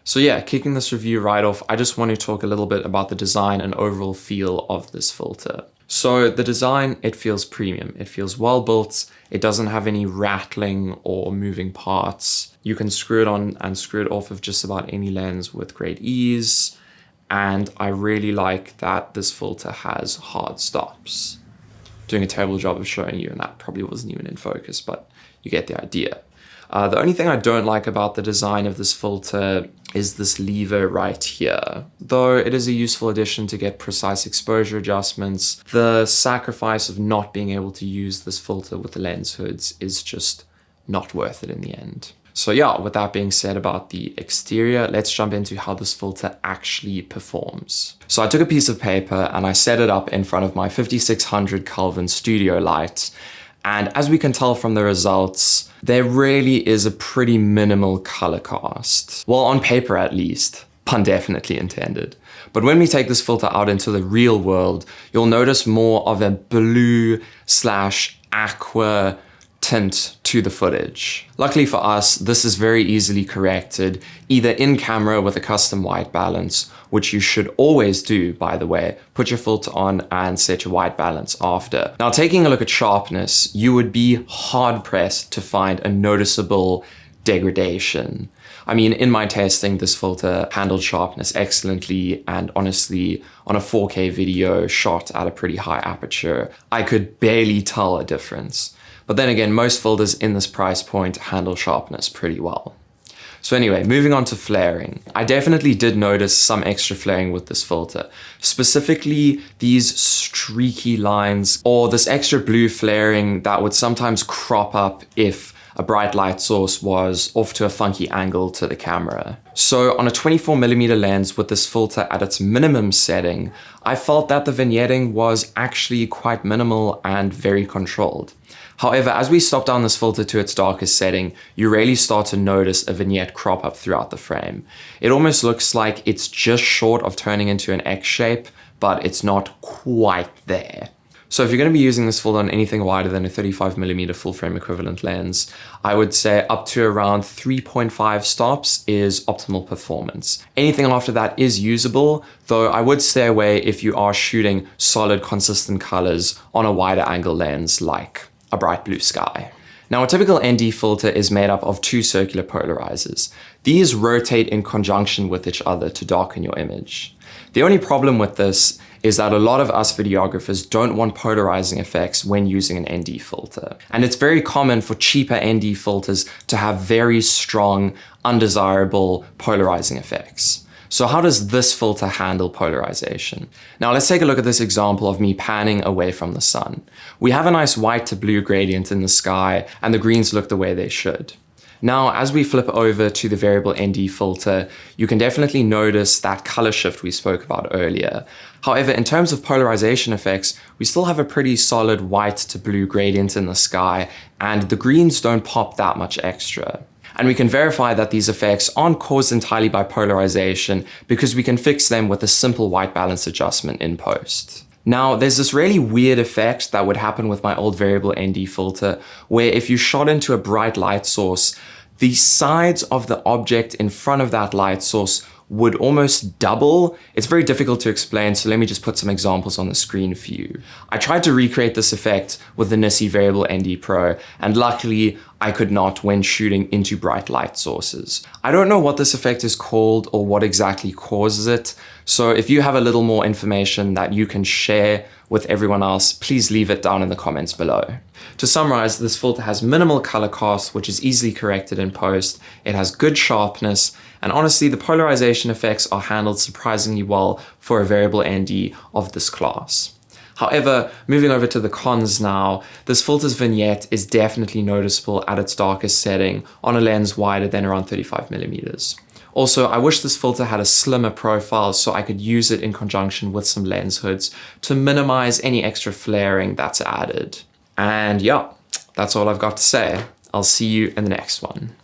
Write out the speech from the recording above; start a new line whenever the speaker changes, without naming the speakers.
So yeah, kicking this review right off, I just want to talk a little bit about the design and overall feel of this filter. So the design, it feels premium. It feels well built. It doesn't have any rattling or moving parts. You can screw it on and screw it off of just about any lens with great ease. And I really like that this filter has hard stops. Doing a terrible job of showing you, and that probably wasn't even in focus, but you get the idea. The only thing I don't like about the design of this filter is this lever right here. Though it is a useful addition to get precise exposure adjustments, the sacrifice of not being able to use this filter with the lens hoods is just not worth it in the end. So yeah, with that being said about the exterior, let's jump into how this filter actually performs. So I took a piece of paper and I set it up in front of my 5600 Kelvin studio light. And as we can tell from the results, there really is a pretty minimal color cast. Well, on paper at least, pun definitely intended. But when we take this filter out into the real world, you'll notice more of a blue/aqua tint to the footage. Luckily for us, this is very easily corrected, either in camera with a custom white balance, which you should always do, by the way. Put your filter on and set your white balance after. Now, taking a look at sharpness, you would be hard pressed to find a noticeable degradation. I mean, in my testing, this filter handled sharpness excellently, and honestly, on a 4K video shot at a pretty high aperture, I could barely tell a difference. But then again, most filters in this price point handle sharpness pretty well. So anyway, moving on to flaring. I definitely did notice some extra flaring with this filter, specifically these streaky lines or this extra blue flaring that would sometimes crop up if a bright light source was off to a funky angle to the camera. So on a 24mm lens with this filter at its minimum setting, I felt that the vignetting was actually quite minimal and very controlled. However, as we stop down this filter to its darkest setting, you really start to notice a vignette crop up throughout the frame. It almost looks like it's just short of turning into an X shape, but it's not quite there. So if you're going to be using this filter on anything wider than a 35mm full frame equivalent lens, I would say up to around 3.5 stops is optimal performance. Anything after that is usable, though I would stay away if you are shooting solid, consistent colors on a wider angle lens like a bright blue sky. Now, a typical ND filter is made up of two circular polarizers. These rotate in conjunction with each other to darken your image. The only problem with this is that a lot of us videographers don't want polarizing effects when using an ND filter. And it's very common for cheaper ND filters to have very strong, undesirable polarizing effects. So how does this filter handle polarization? Now let's take a look at this example of me panning away from the sun. We have a nice white to blue gradient in the sky and the greens look the way they should. Now, as we flip over to the variable ND filter, you can definitely notice that color shift we spoke about earlier. However, in terms of polarization effects, we still have a pretty solid white to blue gradient in the sky, and the greens don't pop that much extra. And we can verify that these effects aren't caused entirely by polarization because we can fix them with a simple white balance adjustment in post. Now, there's this really weird effect that would happen with my old variable ND filter, where if you shot into a bright light source, the sides of the object in front of that light source would almost double. It's very difficult to explain, so let me just put some examples on the screen for you. I tried to recreate this effect with the NiSi variable ND Pro, and luckily I could not when shooting into bright light sources. I don't know what this effect is called or what exactly causes it, so if you have a little more information that you can share with everyone else, please leave it down in the comments below. To summarize, this filter has minimal color cast, which is easily corrected in post. It has good sharpness, and honestly, the polarization effects are handled surprisingly well for a variable ND of this class. However, moving over to the cons now, this filter's vignette is definitely noticeable at its darkest setting on a lens wider than around 35mm. Also, I wish this filter had a slimmer profile so I could use it in conjunction with some lens hoods to minimize any extra flaring that's added. And yeah, that's all I've got to say. I'll see you in the next one.